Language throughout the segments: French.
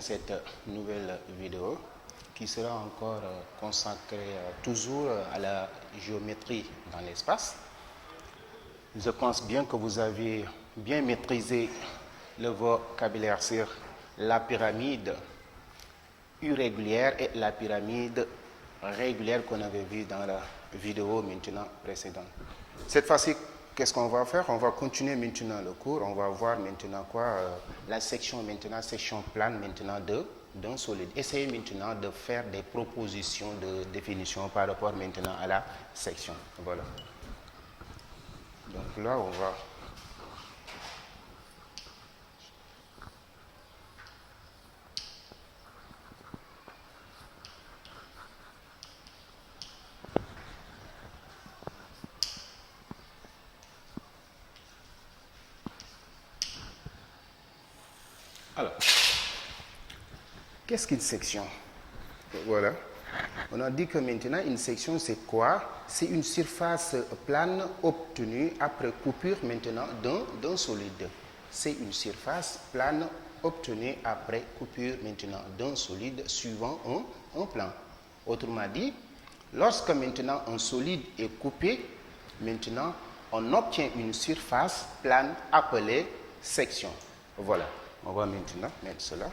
dans cette nouvelle vidéo qui sera encore consacrée toujours à la géométrie dans l'espace. Je pense bien que vous avez bien maîtrisé le vocabulaire sur la pyramide irrégulière et la pyramide régulière qu'on avait vu dans la vidéo maintenant précédente. Cette fois-ci, qu'est-ce qu'on va faire? On va continuer maintenant le cours. On va voir maintenant la section maintenant, section plane maintenant d'un solide. Essayez maintenant de faire des propositions de définition par rapport maintenant à la section. Voilà. Donc là, on va... Alors, qu'est-ce qu'une section? Voilà. On a dit que maintenant, une section, c'est quoi? C'est une surface plane obtenue après coupure maintenant d'un solide. C'est une surface plane obtenue après coupure maintenant d'un solide suivant un plan. Autrement dit, lorsque maintenant un solide est coupé, maintenant, on obtient une surface plane appelée section. Voilà. On va maintenant mettre cela.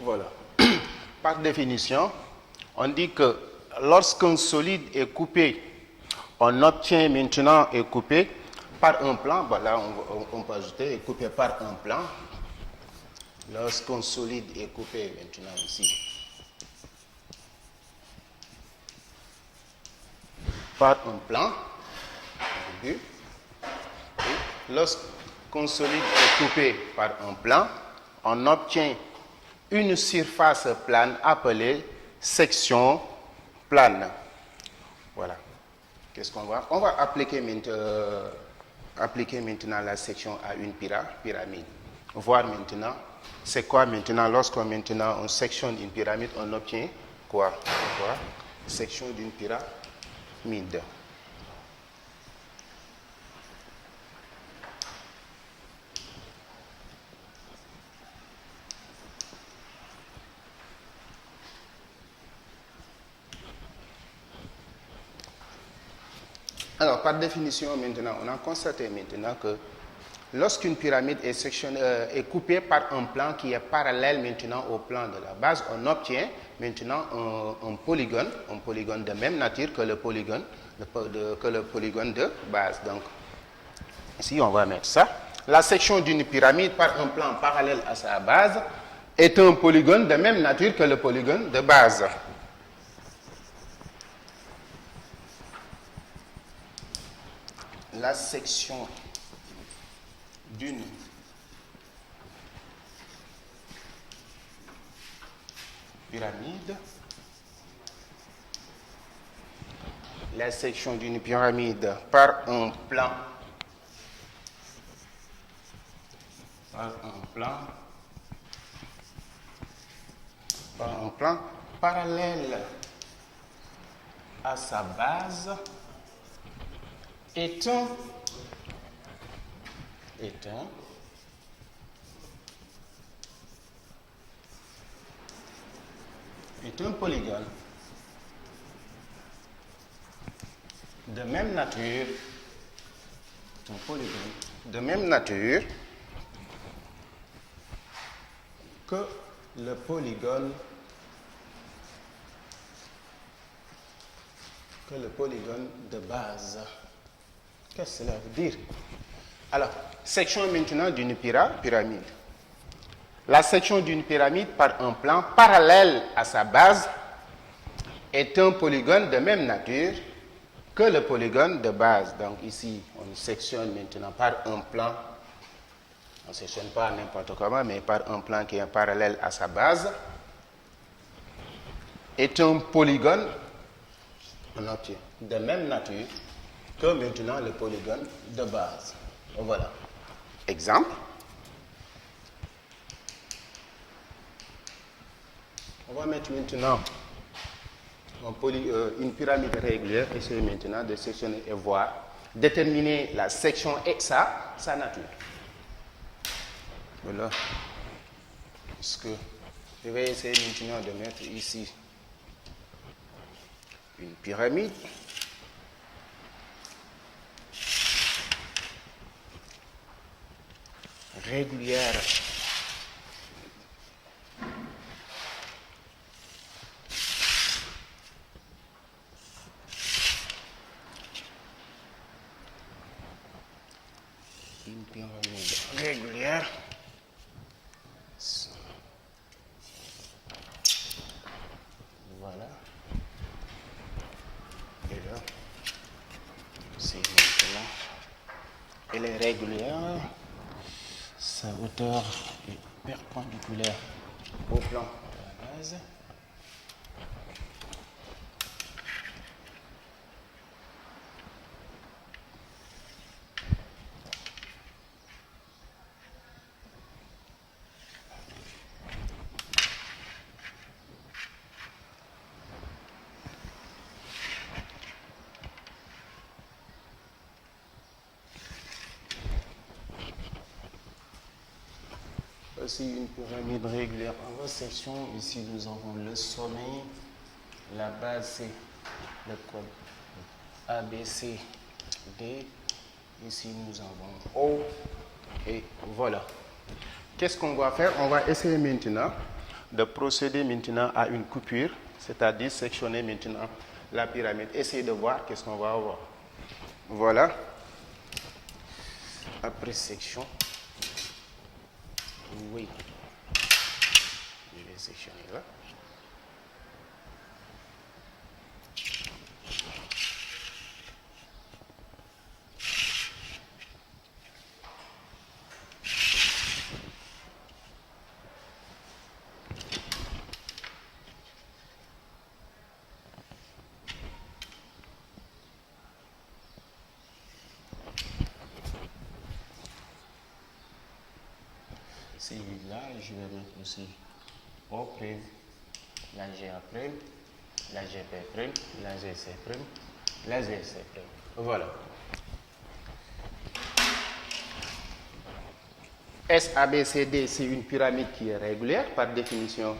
Voilà. Par définition, on dit que lorsqu'un solide est coupé, on obtient maintenant est coupé par un plan. Voilà, on peut ajouter est coupé par un plan. Lorsqu'un solide est coupé maintenant ici par un plan, lorsqu'un solide est coupé par un plan, on obtient une surface plane appelée section plane. Voilà. Qu'est-ce qu'on va? On va appliquer maintenant la section à une pyramide. Voir maintenant, c'est quoi maintenant, lorsqu'on maintenant on sectionne une pyramide, on obtient quoi? Section d'une pyramide. Alors, par définition, maintenant, on a constaté maintenant que lorsqu'une pyramide est coupée par un plan qui est parallèle maintenant au plan de la base, on obtient maintenant un polygone de même nature que le polygone de base. Donc, ici, on va mettre ça. La section d'une pyramide par un plan parallèle à sa base est un polygone de même nature que le polygone de base. La section d'une pyramide, par un plan parallèle à sa base est un polygone de même nature, que le polygone de base. Qu'est-ce que cela veut dire? Alors, section maintenant d'une pyramide. La section d'une pyramide par un plan parallèle à sa base est un polygone de même nature que le polygone de base. Donc ici, on sectionne maintenant par un plan. On ne sectionne pas n'importe comment, mais par un plan qui est parallèle à sa base. Est un polygone de même nature que maintenant le polygone de base. Voilà. Exemple. On va mettre maintenant une pyramide régulière, essayer maintenant de sectionner et voir, déterminer la section et sa nature. Voilà. Parce que je vais essayer maintenant de mettre ici une pyramide. Régulière. Une pyramide régulière. Voilà. Et là, c'est maintenant. Elle est régulière. Sa hauteur est perpendiculaire au plan de la base. Voici une pyramide régulière en deux sections. Ici, nous avons le sommet, la base, c'est le code A, B, C, D. Ici, nous avons O. Et voilà. Qu'est-ce qu'on va faire? On va essayer maintenant de procéder maintenant à une coupure, c'est-à-dire sectionner maintenant la pyramide. Essayez de voir qu'est-ce qu'on va avoir. Voilà. Après section. Oui. Je vais sectionner là. Là, je vais mettre aussi O', la GA', la GP', la GC', la GC'. Voilà. SABCD, c'est une pyramide qui est régulière par définition.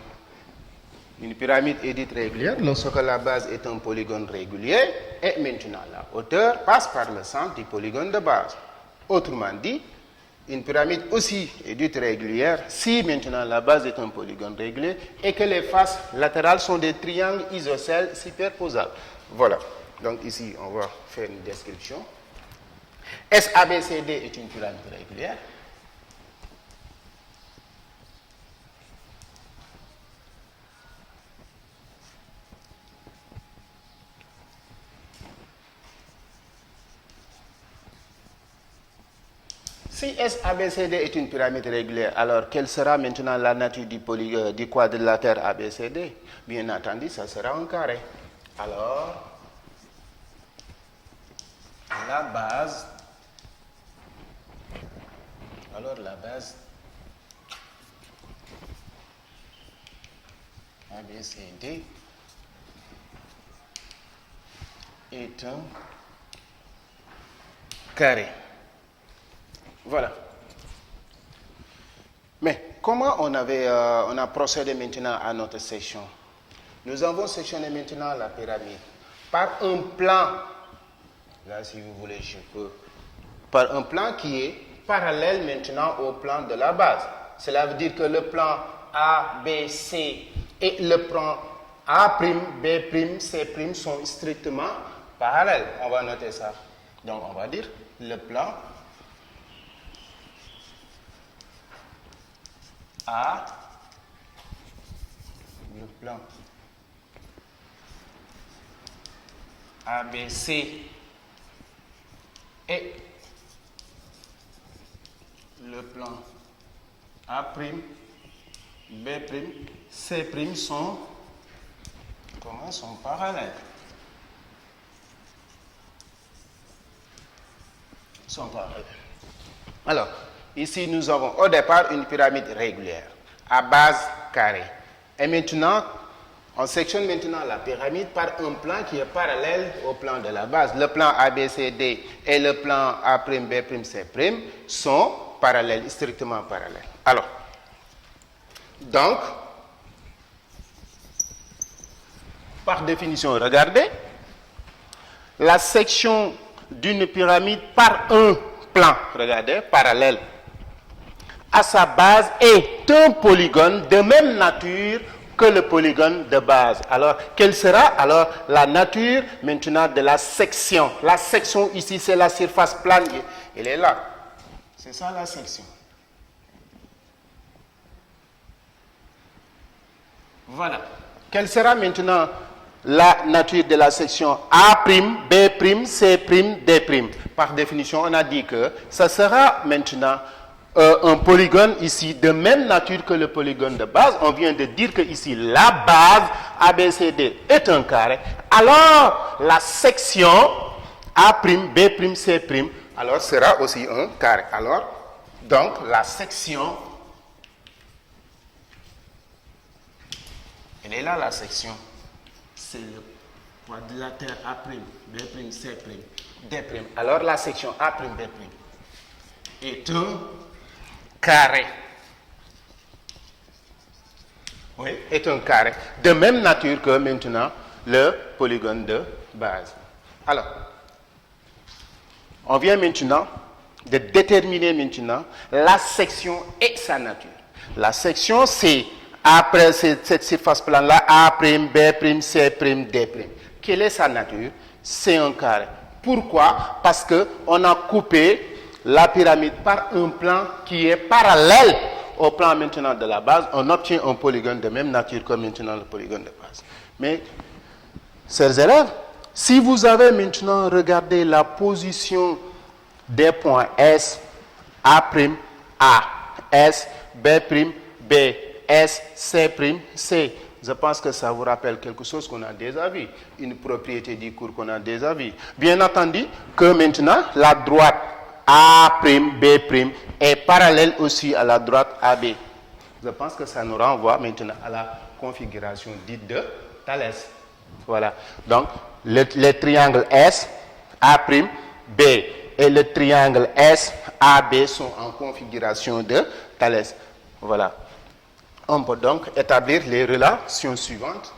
Une pyramide est dite régulière lorsque la base est un polygone régulier et maintenant la hauteur passe par le centre du polygone de base. Autrement dit, une pyramide aussi est dite régulière si maintenant la base est un polygone régulier et que les faces latérales sont des triangles isocèles superposables. Voilà. Donc ici, on va faire une description. SABCD est une pyramide régulière. Si SABCD est une pyramide régulière, alors quelle sera maintenant la nature du quadrilatère ABCD? Bien entendu, ça sera un carré. Alors, la base ABCD est un carré. Voilà. Mais comment on a procédé maintenant à notre section? Nous avons sectionné maintenant la pyramide par un plan. Là, si vous voulez, je peux. Par un plan qui est parallèle maintenant au plan de la base. Cela veut dire que le plan A, B, C et le plan A', B', C' sont strictement parallèles. On va noter ça. Donc, on va dire le plan A, le plan ABC et le plan A', B', C' sont parallèles. Alors, ici nous avons au départ une pyramide régulière à base carrée. Et maintenant, on sectionne maintenant la pyramide par un plan qui est parallèle au plan de la base. Le plan ABCD et le plan A', B', C' sont parallèles, strictement parallèles. Alors, donc, par définition, regardez, la section d'une pyramide par un plan, regardez, parallèle à sa base est un polygone de même nature que le polygone de base. Alors, quelle sera alors la nature maintenant de la section? La section ici, c'est la surface plane, elle est là. C'est ça la section. Voilà. Quelle sera maintenant la nature de la section A', B', C', D'? Par définition, on a dit que ça sera maintenant un polygone ici de même nature que le polygone de base. On vient de dire que ici la base ABCD est un carré. Alors la section A', B', C' alors sera aussi un carré. Alors donc la section, elle est là la section. C'est le quadrilatère A', B', C', D'. Alors la section A', B' est un carré. Oui, est un carré. De même nature que maintenant le polygone de base. Alors, on vient maintenant de déterminer maintenant la section et sa nature. La section, c'est après cette surface plane-là, A', B', C', D'. Quelle est sa nature? C'est un carré. Pourquoi? Parce qu'on a coupé la pyramide par un plan qui est parallèle au plan maintenant de la base. On obtient un polygone de même nature que maintenant le polygone de base. Mais, chers élèves, si vous avez maintenant regardé la position des points S, A', S, B', B, S, C', je pense que ça vous rappelle quelque chose qu'on a déjà vu, une propriété du cours qu'on a déjà vu. Bien entendu que maintenant, la droite A', B' est parallèle aussi à la droite AB. Je pense que ça nous renvoie maintenant à la configuration dite de Thalès. Voilà. Donc, le triangle S, A', B et le triangle S, AB sont en configuration de Thalès. Voilà. On peut donc établir les relations suivantes.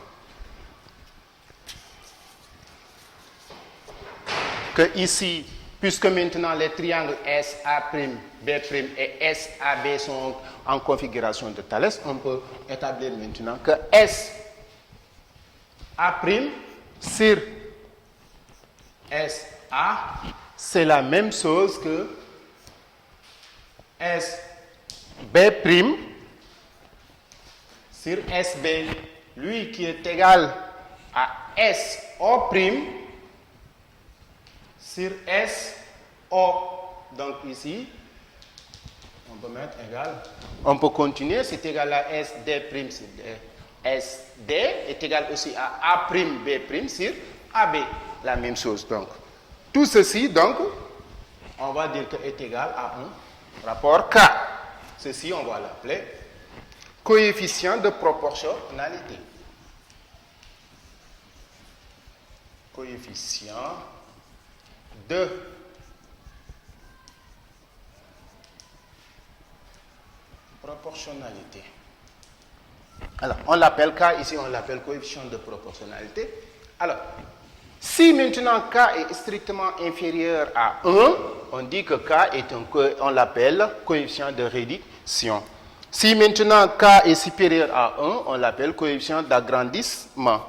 Que ici, puisque maintenant les triangles S, A', B' et S, AB sont en configuration de Thalès, on peut établir maintenant que S, A' sur S, A, c'est la même chose que S, B' sur SB, lui qui est égal à SO' sur SO. Donc ici, on peut mettre égal. On peut continuer, c'est égal à SD', sur SD est égal aussi à A', B' sur AB. La même chose donc. Tout ceci donc, on va dire que est égal à un rapport K. Ceci, on va l'appeler coefficient de proportionnalité. Coefficient de proportionnalité. Alors, on l'appelle K, ici on l'appelle coefficient de proportionnalité. Alors, si maintenant K est strictement inférieur à 1, on dit que K est on l'appelle coefficient de réduction. Si maintenant K est supérieur à 1, on l'appelle coefficient d'agrandissement.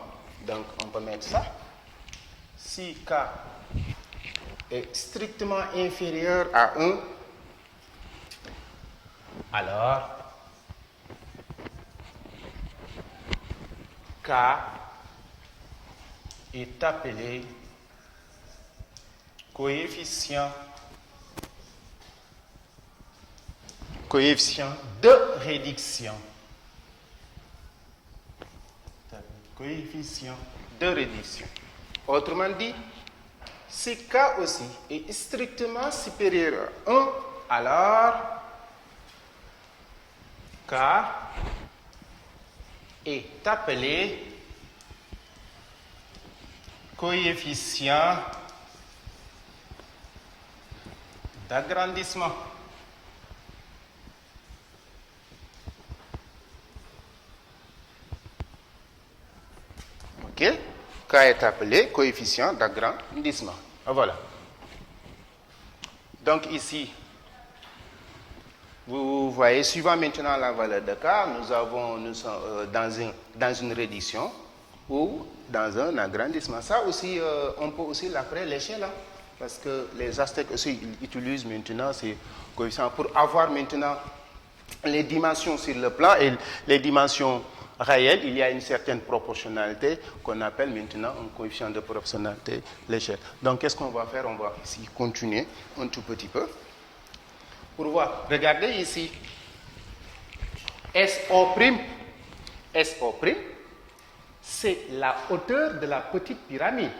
Donc, on peut mettre ça. Si K est strictement inférieur à 1, alors K est appelé coefficient de réduction. Coefficient de réduction. Autrement dit, si K aussi est strictement supérieur à 1, alors K est appelé coefficient d'agrandissement. Ok? K est appelé coefficient d'agrandissement. Voilà. Donc ici, vous voyez, suivant maintenant la valeur de K, nous sommes dans une réduction ou dans un agrandissement. Ça aussi, on peut aussi l'appeler l'échelle, hein, parce que les Aztèques aussi utilisent maintenant ces coefficients pour avoir maintenant les dimensions sur le plan et les dimensions réelles. Il y a une certaine proportionnalité qu'on appelle maintenant un coefficient de proportionnalité l'échelle. Donc, qu'est-ce qu'on va faire? On va ici continuer un tout petit peu pour voir. Regardez ici, SO', c'est la hauteur de la petite pyramide.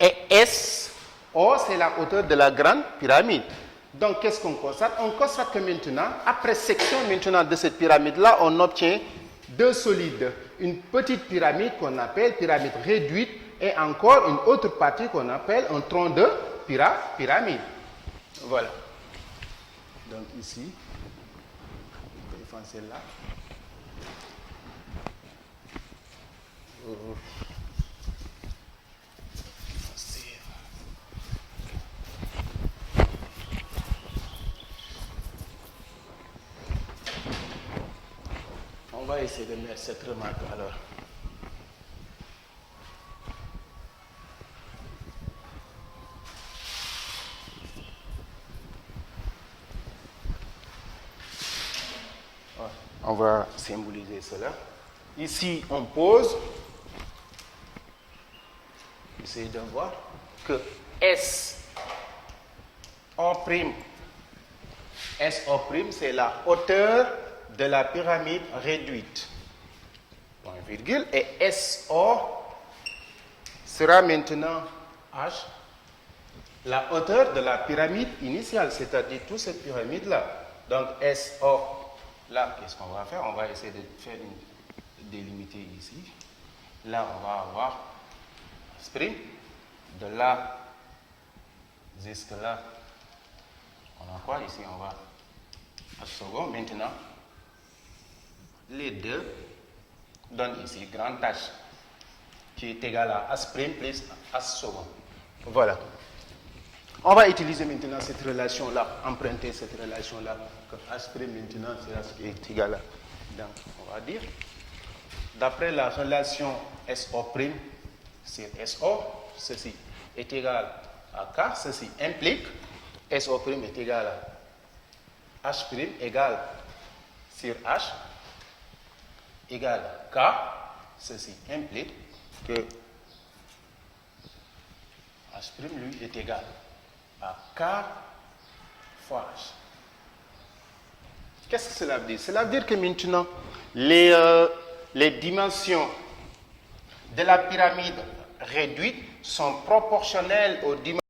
Et SO, c'est la hauteur de la grande pyramide. Donc, qu'est-ce qu'on constate? On constate que maintenant, après section maintenant de cette pyramide-là, on obtient deux solides. Une petite pyramide qu'on appelle pyramide réduite et encore une autre partie qu'on appelle un tronc de pyramide. Voilà. Donc ici, on va effacer là. On va essayer de mettre cette remarque alors. On va symboliser cela. Ici, on pose. Essayez de voir que SO', c'est la hauteur de la pyramide réduite. Point virgule. Et SO sera maintenant H, la hauteur de la pyramide initiale, c'est-à-dire toute cette pyramide-là. Donc SO, là, qu'est-ce qu'on va faire? On va essayer de faire une délimiter ici. Là, on va avoir sprint. De là jusque là, on a quoi ici? On va à second. Maintenant, les deux donnent ici grand H qui est égal à H' plus H second. Voilà. On va utiliser maintenant cette relation-là, emprunter cette relation-là, que H' maintenant c'est ce qui est égal à. Donc, on va dire, d'après la relation SO' sur SO, ceci est égal à K, ceci implique SO' est égal à H' égal sur H égale K, ceci implique que H' lui est égal à K fois H. Qu'est-ce que cela veut dire? Cela veut dire que maintenant, les dimensions de la pyramide réduite sont proportionnelles aux dimensions